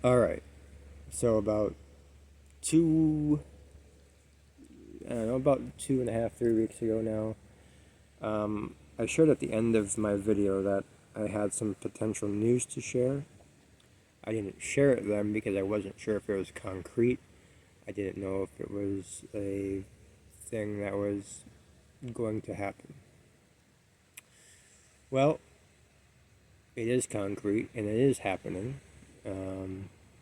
All right. So about 2.5, 3 weeks ago now, I shared at the end of my video that I had some potential news to share. I didn't share it then because I wasn't sure if it was concrete. I didn't know if it was a thing that was going to happen. Well, it is concrete and it is happening.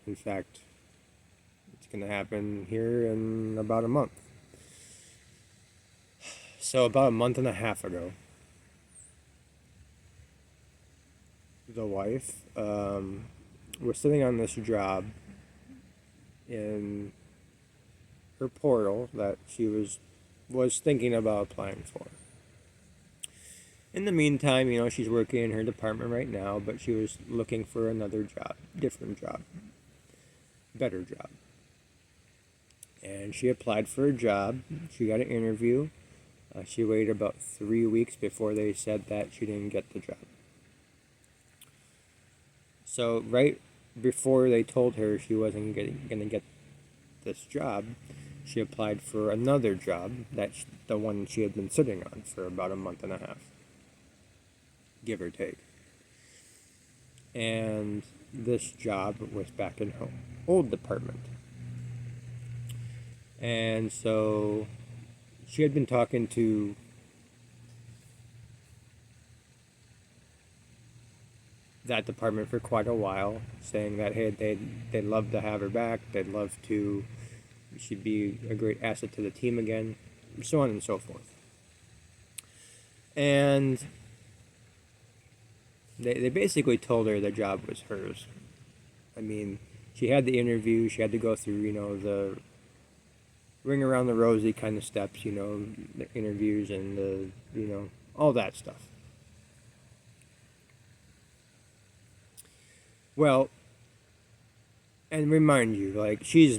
In fact, it's going to happen here in about a month. So, about a month and a half ago, the wife was sitting on this job in her portal that she was thinking about applying for. In the meantime, she's working in her department right now, but she was looking for another job, different job, better job. And she applied for a job. She got an interview. She waited about 3 weeks before they said that she didn't get the job. So right before they told her she wasn't going to get this job, she applied for another job, the one she had been sitting on for about a month and a half, give or take. And this job was back in her old department. And so she had been talking to that department for quite a while, saying that hey, they'd love to have her back. They'd love to. She'd be a great asset to the team again, so on and so forth. And they basically told her the job was hers. I mean, she had the interview. She had to go through, the ring around the rosy kind of steps, the interviews and all that stuff. Well, and remind you, like she's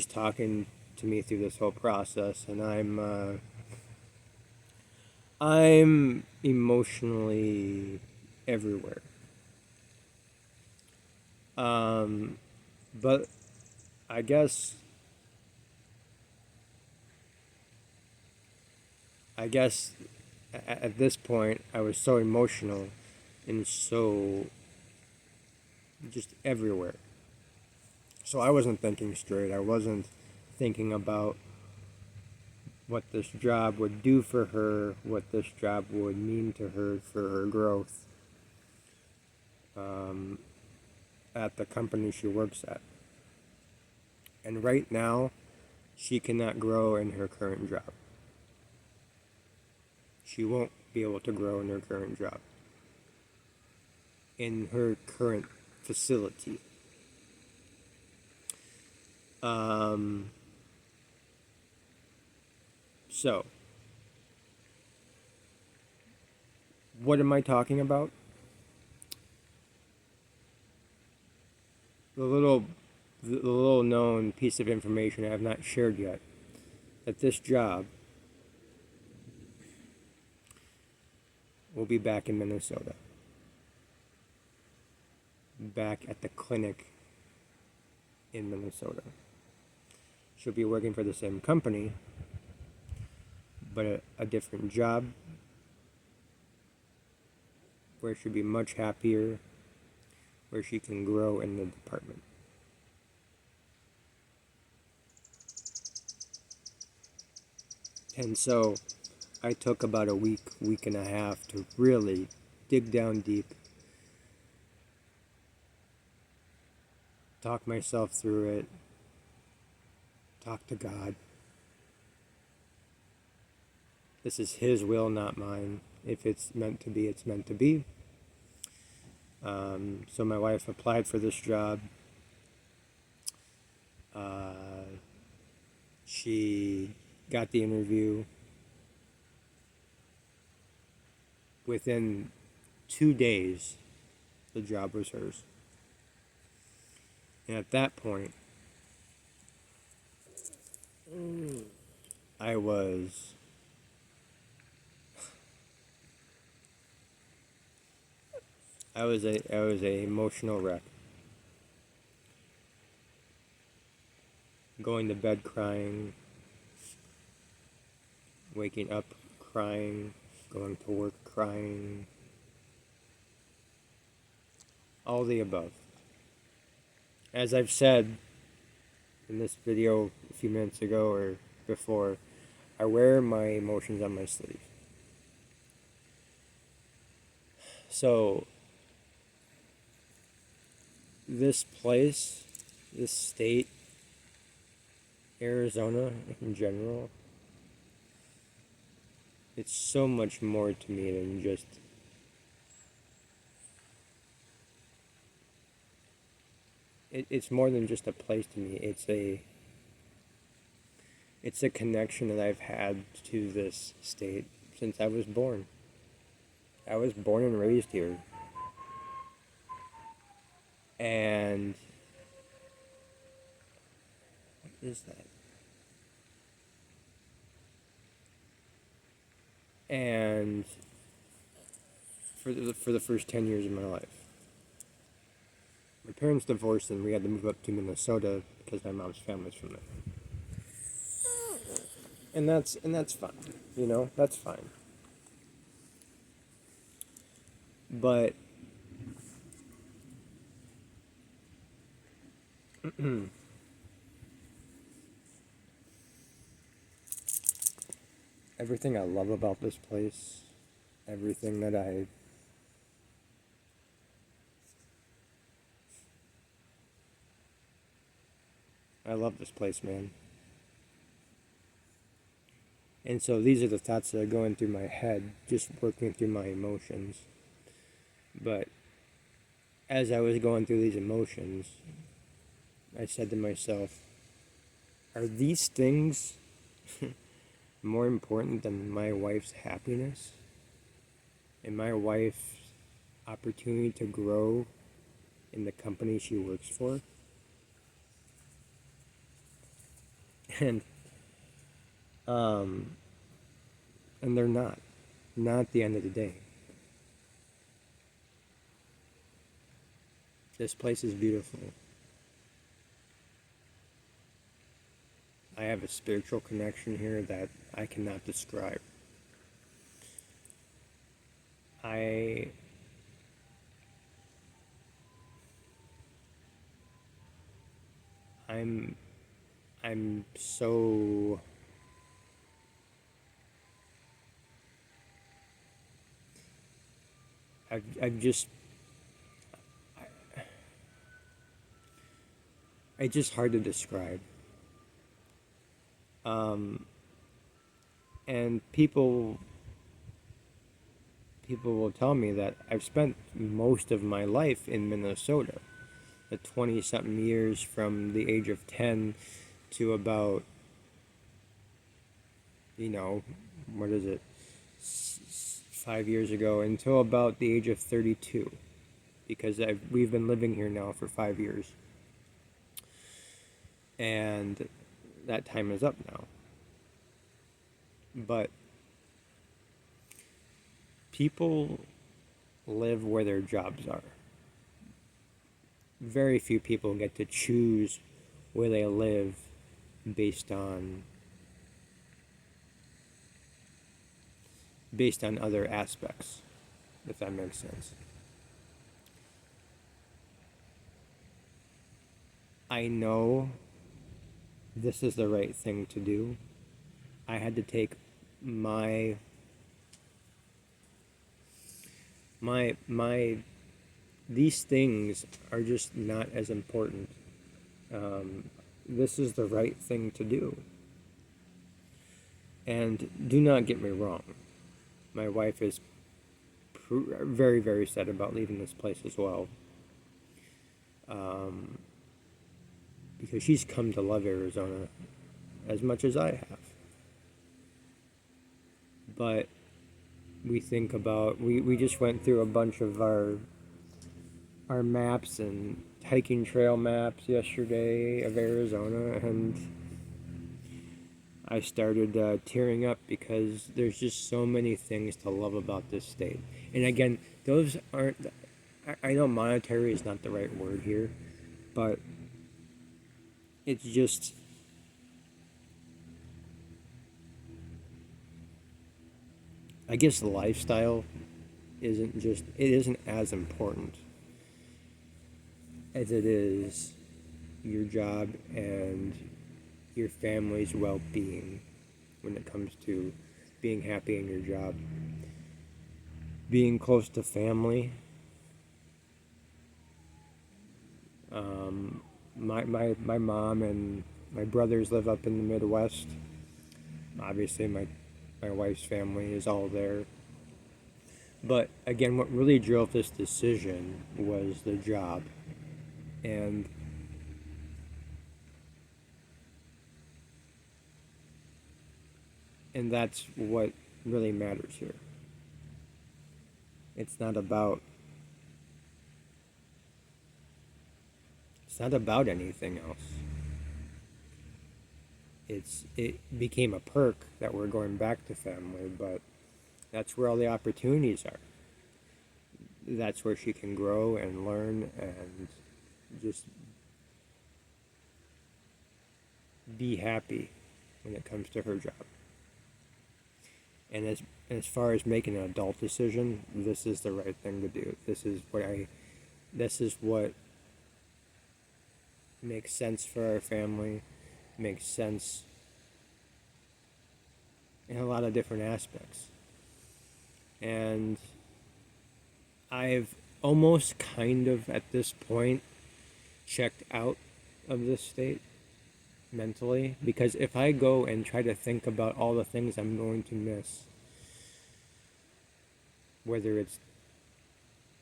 talking to me through this whole process, and I'm emotionally everywhere. But I guess at this point I was so emotional and so just everywhere. So I wasn't thinking straight. I wasn't thinking about what this job would do for her, what this job would mean to her for her growth at the company she works at. And right now, she cannot grow in her current job. She won't be able to grow in her current job, in her current facility. So, what am I talking about? The little known piece of information I have not shared yet, that this job will be back in Minnesota, back at the clinic in Minnesota. She'll be working for the same company, but a different job where she'll be much happier, where she can grow in the department. And so I took about a week and a half to really dig down deep, talk myself through it, talk to God. This is His will, not mine. If it's meant to be, it's meant to be. So my wife applied for this job. She got the interview. Within 2 days, the job was hers. And at that point, I was I was a emotional wreck. going to bed crying, waking up crying, going to work crying, all the above. As I've said in this video a few minutes ago or before, I wear my emotions on my sleeve. So, this place, this state, Arizona in general, it's so much more to me than just it's more than just a place to me. It's a connection that I've had to this state since I was born. I was born and raised here. And what is that? And for the first 10 years of my life. My parents divorced and we had to move up to Minnesota because my mom's family's from there. And that's fine. You know, that's fine. But everything I love about this place, everything that I love this place, man. And so these are the thoughts that are going through my head, just working through my emotions. But as I was going through these emotions, I said to myself, are these things more important than my wife's happiness? And my wife's opportunity to grow in the company she works for? And they're not at the end of the day. This place is beautiful. I have a spiritual connection here that I cannot describe. I'm so I've just it's just hard to describe. And people will tell me that I've spent most of my life in Minnesota, the 20-something years from the age of 10 to about, what is it, 5 years ago, until about the age of 32, because we've been living here now for 5 years. And that time is up now. But people live where their jobs are. Very few people get to choose where they live based on other aspects, if that makes sense. I know this is the right thing to do. I had to take these things are just not as important. This is the right thing to do. And do not get me wrong. My wife is very, very sad about leaving this place as well. Because she's come to love Arizona as much as I have. But we think about, we just went through a bunch of our maps and hiking trail maps yesterday of Arizona, and I started tearing up because there's just so many things to love about this state. And again, those aren't, I know monetary is not the right word here, but it's just, I guess the lifestyle isn't as important as it is your job and your family's well-being when it comes to being happy in your job, being close to family. My mom and my brothers live up in the Midwest. Obviously, my wife's family is all there. But again, what really drove this decision was the job. And that's what really matters here. It's not about anything else. It became a perk that we're going back to family, but that's where all the opportunities are. That's where she can grow and learn and just be happy when it comes to her job. And as far as making an adult decision, this is the right thing to do. This is what makes sense for our family, makes sense in a lot of different aspects. And I've almost kind of at this point checked out of this state mentally, because if I go and try to think about all the things I'm going to miss, whether it's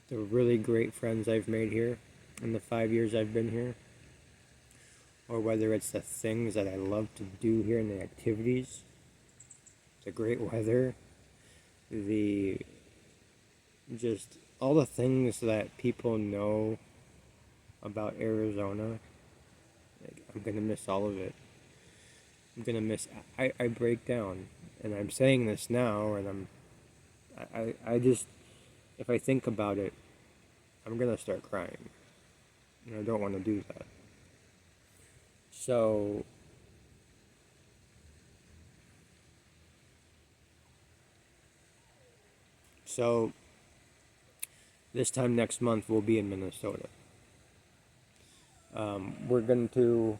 the really great friends I've made here in the 5 years I've been here, or whether it's the things that I love to do here and the activities, the great weather, just all the things that people know about Arizona, I'm going to miss all of it. I'm going to miss, I break down, and I'm saying this now, and I just, if I think about it, I'm going to start crying, and I don't want to do that. So this time next month we'll be in Minnesota. We're going to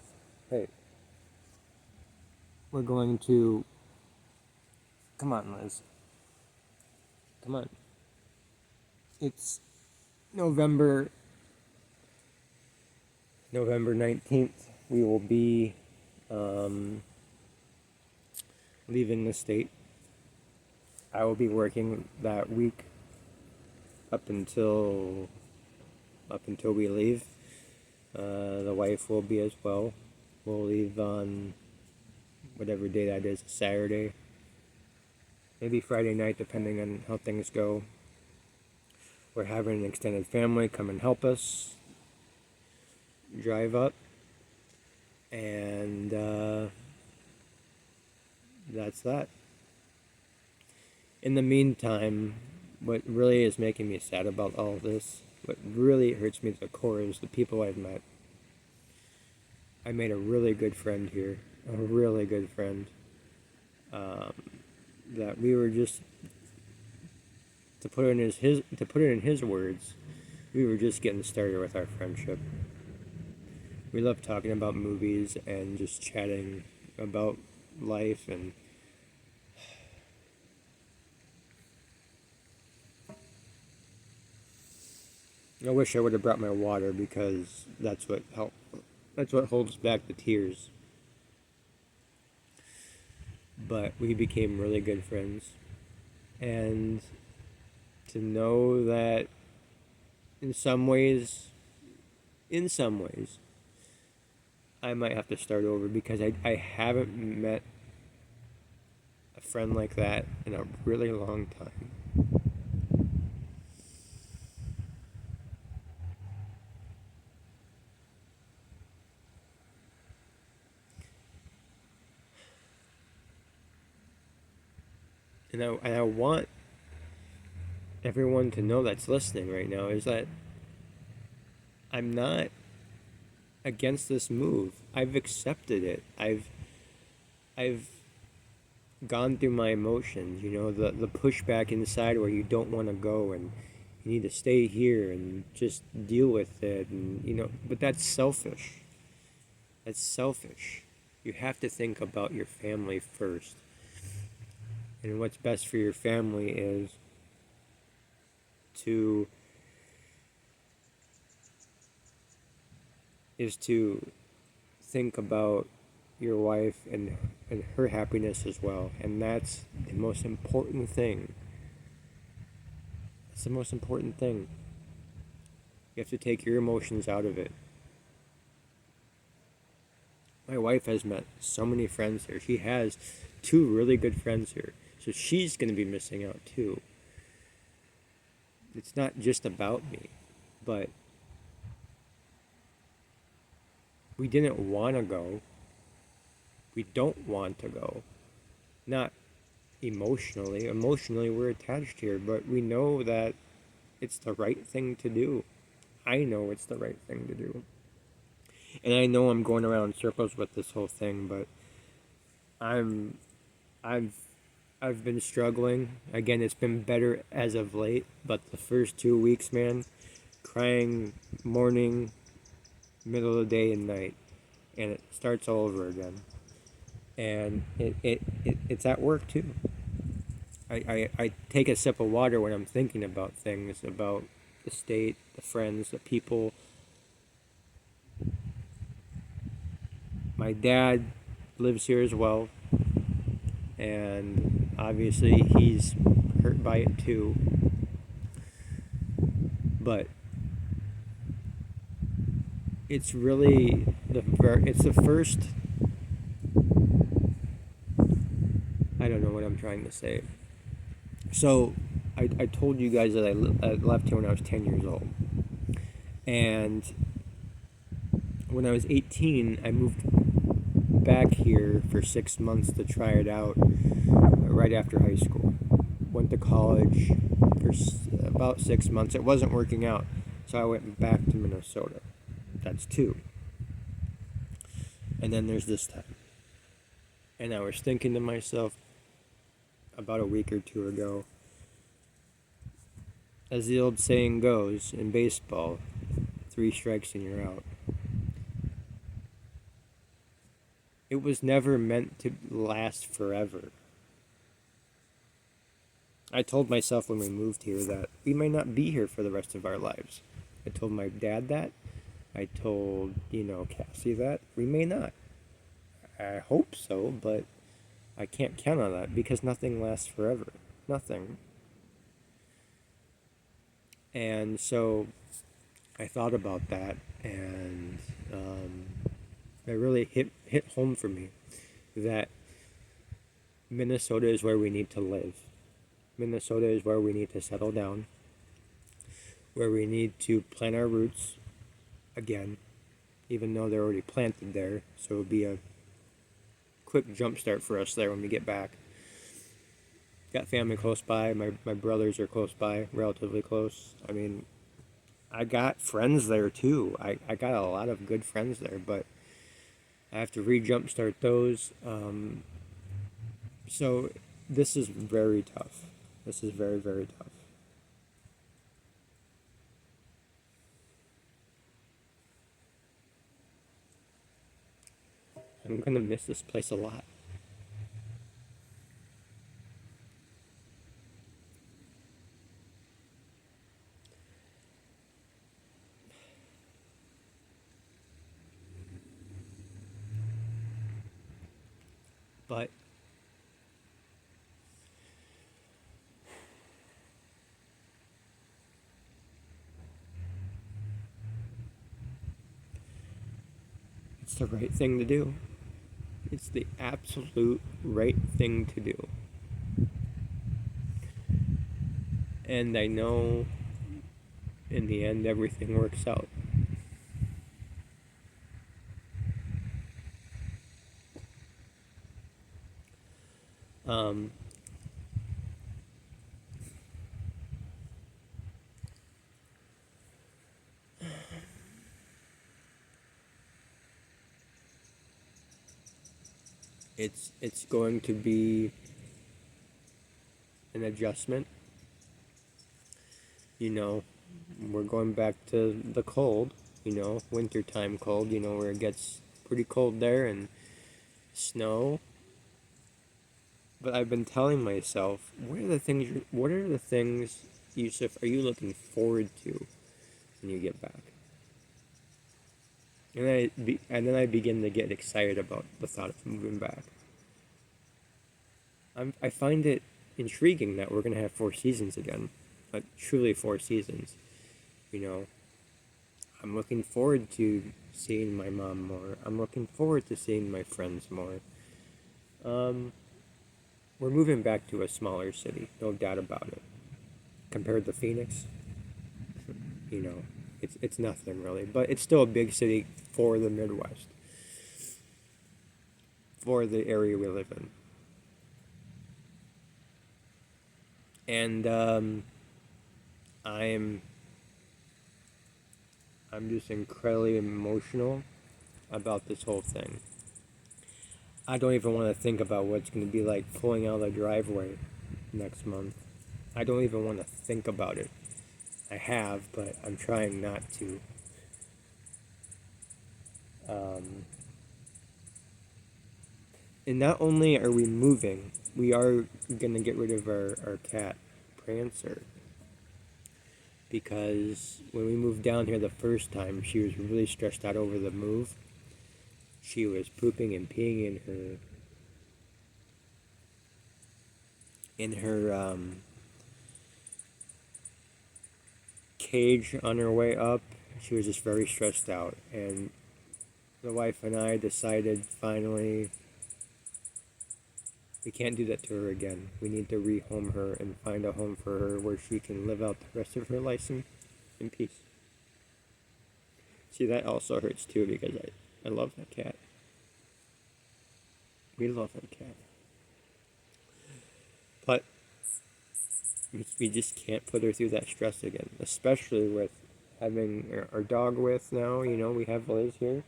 come on, Liz. Come on. It's November 19th. We will be leaving the state. I will be working that week up until we leave. The wife will be as well. We'll leave on whatever day that is, Saturday, maybe Friday night, depending on how things go. We're having an extended family come and help us drive up, and that's that. In the meantime, what really is making me sad about all of this, what really hurts me to the core, is the people I've met. I made a really good friend here, a really good friend, that we were just, to put it in his words, we were just getting started with our friendship. We love talking about movies and just chatting about life, and I wish I would have brought my water, because that's what holds back the tears. But we became really good friends, and to know that in some ways, I might have to start over, because I haven't met a friend like that in a really long time. And I want everyone to know that's listening right now, is that I'm not against this move. I've accepted it. gone through my emotions, the pushback inside where you don't want to go and you need to stay here and just deal with it, and but that's selfish. That's selfish. You have to think about your family first. And what's best for your family to is to think about your wife and her happiness as well. And that's the most important thing. It's the most important thing. You have to take your emotions out of it. My wife has met so many friends here. She has 2 really good friends here. So she's going to be missing out too. It's not just about me, but we didn't want to go. We don't want to go. Not emotionally. Emotionally, we're attached here, but we know that it's the right thing to do. I know it's the right thing to do. And I know I'm going around in circles with this whole thing, but I'm I've I've been struggling. Again, it's been better as of late, but the first 2 weeks, man, crying morning, middle of the day, and night, and it starts all over again. And it's at work too. I take a sip of water when I'm thinking about things, about the state, the friends, the people. My dad lives here as well, and obviously he's hurt by it too. But it's really it's the first. I don't know what I'm trying to say. So I told you guys that I left here when I was 10 years old, and when I was 18, I moved back here for 6 months to try it out right after high school. Went to college for about 6 months. It wasn't working out, so I went back to Minnesota. That's 2. And then there's this time. And I was thinking to myself about a week or 2 ago, as the old saying goes in baseball, 3 strikes and you're out. It was never meant to last forever. I told myself when we moved here that we may not be here for the rest of our lives. I told my dad that. I told, Cassie that. We may not. I hope so, but I can't count on that because nothing lasts forever. Nothing. And so I thought about that, and it really hit home for me that Minnesota is where we need to live. Minnesota is where we need to settle down, where we need to plant our roots again, even though they're already planted there. So it would be a quick jump start for us there when we get back. Got family close by. My brothers are close by, relatively close. I mean, I got friends there too. I got a lot of good friends there, but I have to re-jump start those. So this is very tough. This is very, very tough. I'm gonna miss this place a lot. But it's the right thing to do. It's the absolute right thing to do. And I know in the end everything works out. Um, It's going to be an adjustment. You know, we're going back to the cold, wintertime cold, where it gets pretty cold there and snow. But I've been telling myself, what are the things, Yusuf, are you looking forward to when you get back? And then I begin to get excited about the thought of moving back. I find it intriguing that we're gonna have 4 seasons again, like truly 4 seasons. You know, I'm looking forward to seeing my mom more. I'm looking forward to seeing my friends more. Um, we're moving back to a smaller city, no doubt about it. Compared to Phoenix, you know, it's nothing really, but it's still a big city for the Midwest, for the area we live in. And I'm I'm just incredibly emotional about this whole thing. I don't even want to think about what it's going to be like pulling out of the driveway next month. I don't even want to think about it. I have, but I'm trying not to. Um, and not only are we moving, we are going to get rid of our cat, Prancer. Because when we moved down here the first time, she was really stressed out over the move. She was pooping and peeing in her cage on her way up. She was just very stressed out, and the wife and I decided finally we can't do that to her again. We need to rehome her and find a home for her where she can live out the rest of her life in peace. See, that also hurts too because I love that cat. We love that cat. But we just can't put her through that stress again, especially with having our dog with now. We have Liz here,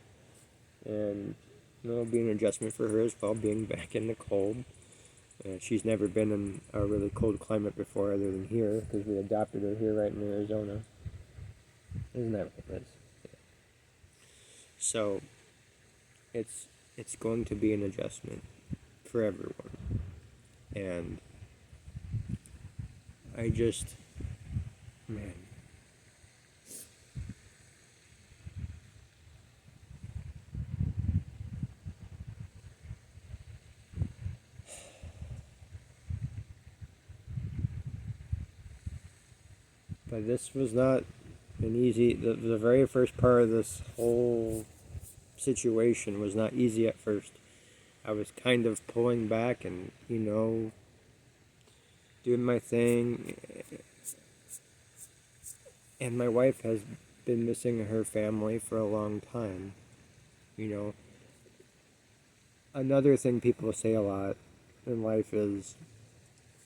and it'll be an adjustment for her as well, being back in the cold. She's never been in a really cold climate before other than here, because we adopted her here right in Arizona. Isn't that right, Liz? Yeah. So, it's going to be an adjustment for everyone. And I just, man. But this was not an easy, the very first part of this whole situation was not easy at first. I was kind of pulling back and, doing my thing. And my wife has been missing her family for a long time. You know, another thing people say a lot in life is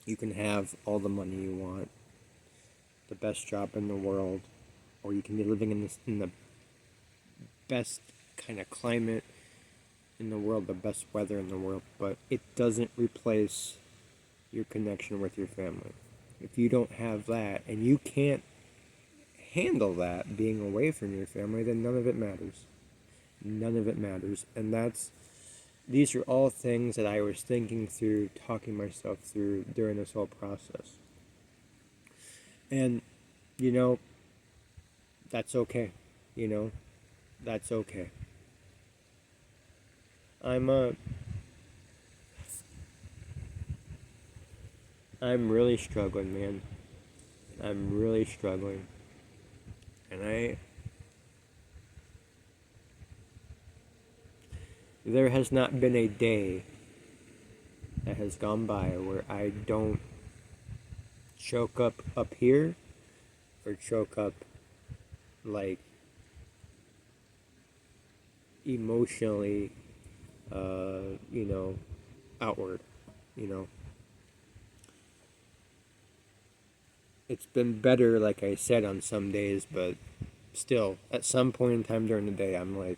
you can have all the money you want, the best job in the world, or you can be living in the best kind of climate in the world, the best weather in the world, but it doesn't replace your connection with your family. If you don't have that and you can't handle that being away from your family, then none of it matters. None of it matters. And these are all things that I was thinking through, talking myself through during this whole process. And, you know, that's okay. You know, that's okay. I'm I'm really struggling, man. I'm really struggling. And there has not been a day that has gone by where I don't choke up here or choke up like emotionally, you know, outward, you know. It's been better, like I said, on some days, but still, at some point in time during the day, I'm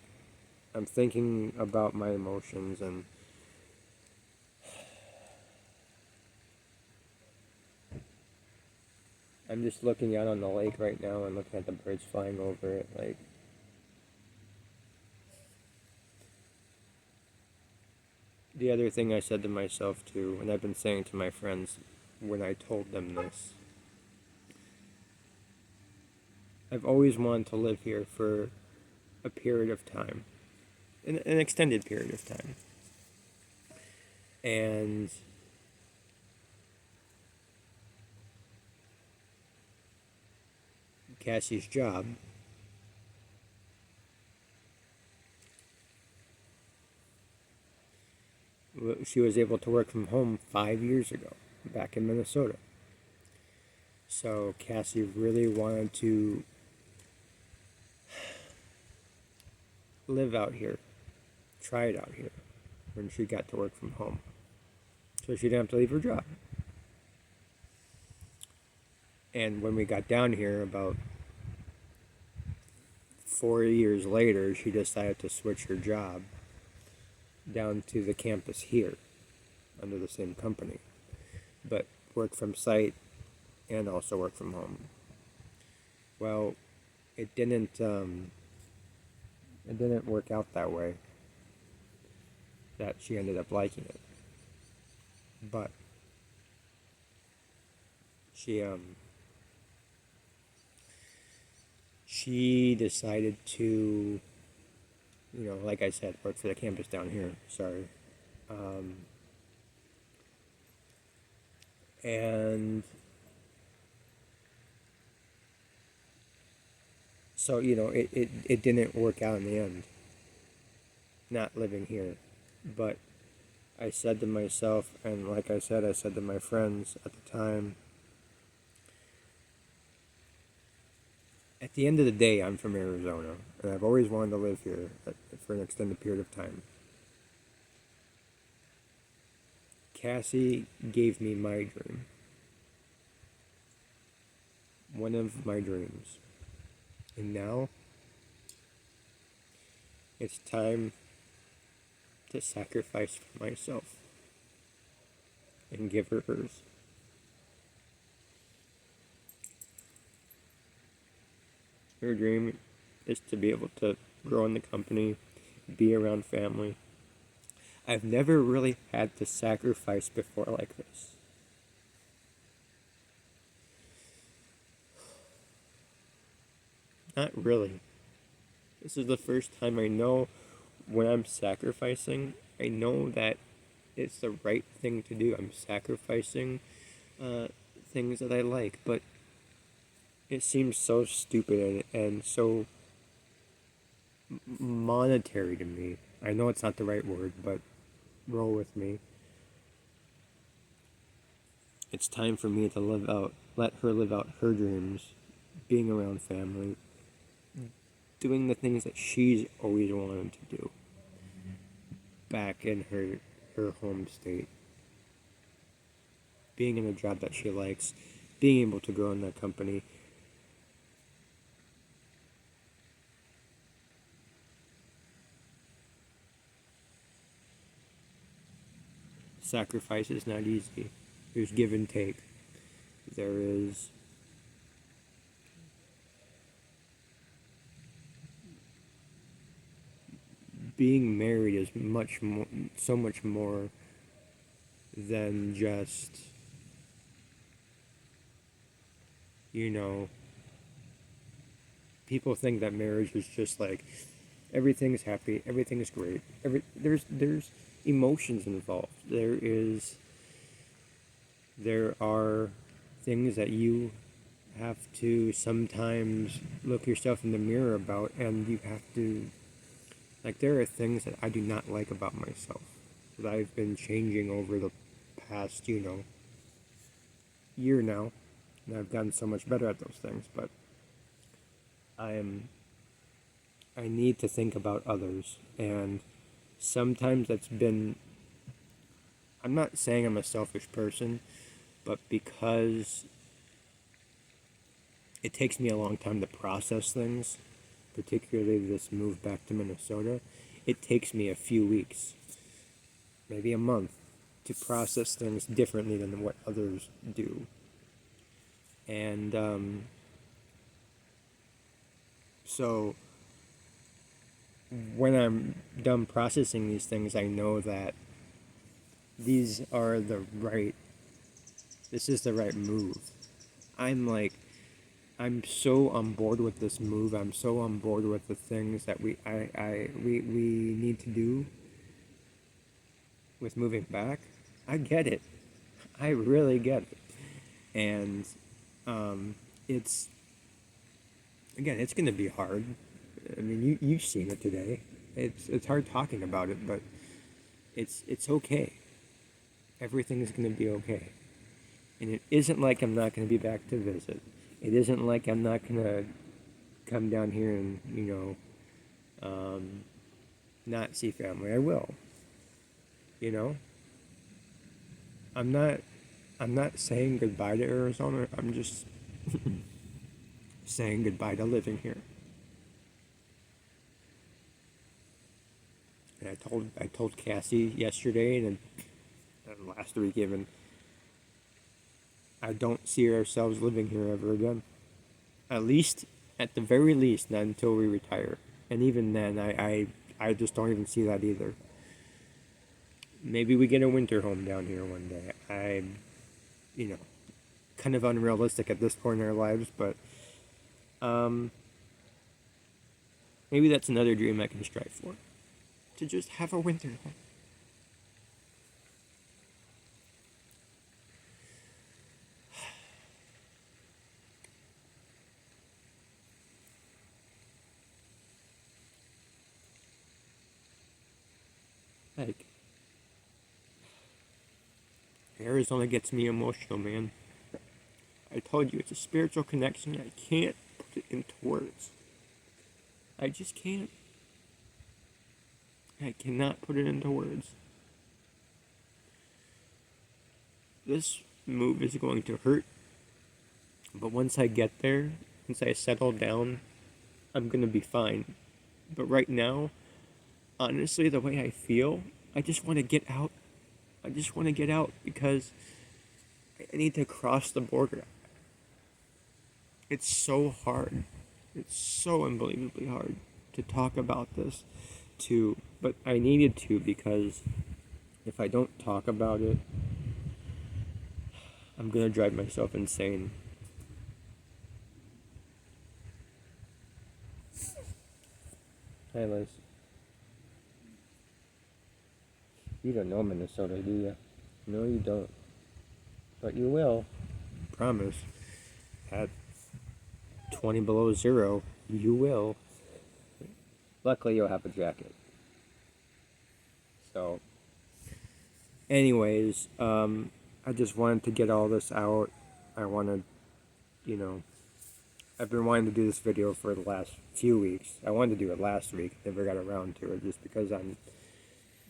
thinking about my emotions, and I'm just looking out on the lake right now and looking at the birds flying over it. Like, the other thing I said to myself too, and I've been saying to my friends when I told them this, I've always wanted to live here for a period of time, an extended period of time. And Cassie's job, she was able to work from home 5 years ago, back in Minnesota. So Cassie really wanted to live out here, try it out here, when she got to work from home. So she didn't have to leave her job. And when we got down here, about 4 years later, she decided to switch her job down to the campus here, under the same company, but work from site and also work from home. Well, it didn't work out that way, that she ended up liking it. But she decided to, like I said, work for the campus down here. Sorry. And so, it didn't work out in the end, not living here. But I said to myself, and like I said to my friends at the time, at the end of the day, I'm from Arizona, and I've always wanted to live here for an extended period of time. Cassie gave me my dream. One of my dreams. And now, it's time to sacrifice for myself and give her hers. Her dream is to be able to grow in the company, be around family. I've never really had to sacrifice before like this. Not really. This is the first time I know when I'm sacrificing, I know that it's the right thing to do. I'm sacrificing things that I like, but it seems so stupid and so monetary to me. I know it's not the right word, but roll with me. It's time for me to let her live out her dreams, being around family, doing the things that she's always wanted to do back in her home state. Being in a job that she likes, being able to grow in that company. Sacrifice is not easy. There's give and take. There is being married is so much more than just, people think that marriage is just like everything's happy, everything's great. There's emotions involved. There are things that you have to sometimes look yourself in the mirror about, and you have to, like, there are things that I do not like about myself that I've been changing over the past, year now, and I've gotten so much better at those things, but I need to think about others, and sometimes I'm not saying I'm a selfish person, but because it takes me a long time to process things, particularly this move back to Minnesota, it takes me a few weeks, maybe a month, to process things differently than what others do. And so when I'm done processing these things, I know that these are this is the right move. I'm like, I'm so on board with this move. I'm so on board with the things that we need to do with moving back. I get it. I really get it. And it's, again, it's going to be hard. I mean, you've seen it today. It's hard talking about it, but it's okay. Everything is going to be okay. And it isn't like I'm not going to be back to visit. It isn't like I'm not going to come down here and, not see family. I will. You know? I'm not saying goodbye to Arizona. I'm just saying goodbye to living here. And I told Cassie yesterday and last week even, I don't see ourselves living here ever again. At the very least, not until we retire. And even then, I just don't even see that either. Maybe we get a winter home down here one day. Kind of unrealistic at this point in our lives, but maybe that's another dream I can strive for. To just have a winter home. Like, Arizona gets me emotional, man. I told you, it's a spiritual connection. I can't put it into words. I just can't. I cannot put it into words. This move is going to hurt. But once I get there, once I settle down, I'm going to be fine. But right now, honestly, the way I feel, I just want to get out. I just want to get out because I need to cross the border. It's so hard. It's so unbelievably hard to talk about this, but I needed to because if I don't talk about it, I'm gonna drive myself insane. Hey, Liz. You don't know Minnesota, do you? No, you don't. But you will. Promise. At 20 below zero, you will. Luckily, you'll have a jacket. So, anyways, I just wanted to get all this out. I wanted, I've been wanting to do this video for the last few weeks. I wanted to do it last week, never got around to it, just because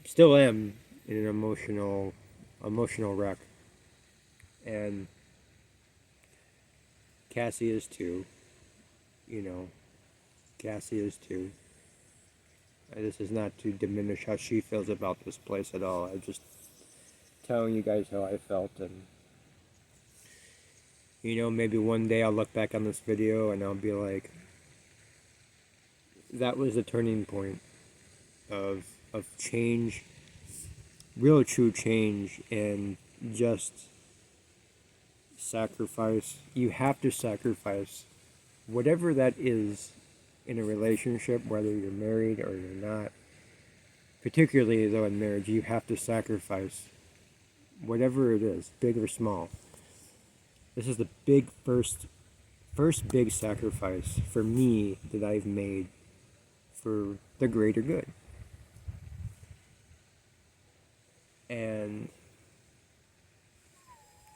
still am in an emotional wreck. And Cassie is too. Cassie is too. This is not to diminish how she feels about this place at all. I'm just telling you guys how I felt, and maybe one day I'll look back on this video and I'll be like, that was the turning point of change, real true change, and just sacrifice. You have to sacrifice whatever that is in a relationship, whether you're married or you're not. Particularly though in marriage, you have to sacrifice whatever it is, big or small. This is the first big sacrifice for me that I've made for the greater good. And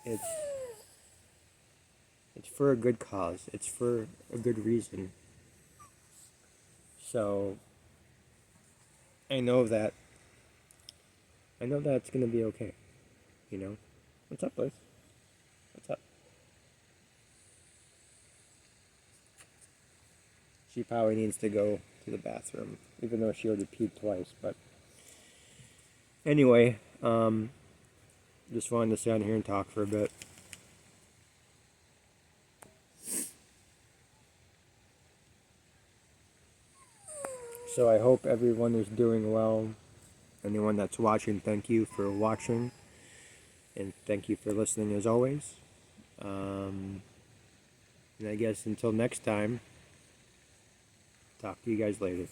it's for a good cause. It's for a good reason. So I know that it's gonna be okay. What's up, Liz? What's up? She probably needs to go to the bathroom, even though she already peed twice. But anyway, just wanted to sit down here and talk for a bit. So I hope everyone is doing well. Anyone that's watching, thank you for watching. And thank you for listening as always. And I guess until next time, talk to you guys later.